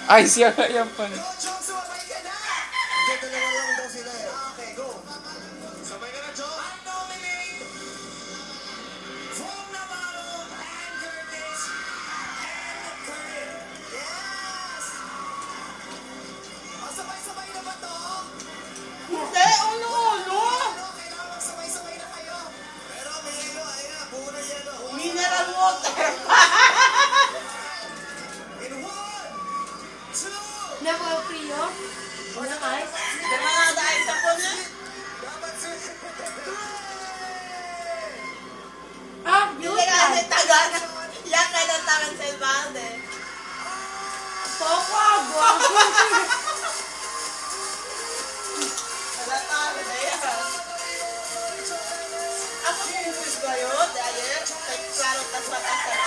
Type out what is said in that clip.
Ay, siya yan pa. Mineral water. Never free yun? Una guys? Diba nga dahil sa po niya? Ah, yun Hindi ka yan. kasi tagan. Yan ka ng tagan sa Ibalde. Poko agwa. Wala tayo na yan. Ako yung sis ko yun. Dahil, klaro tas mataas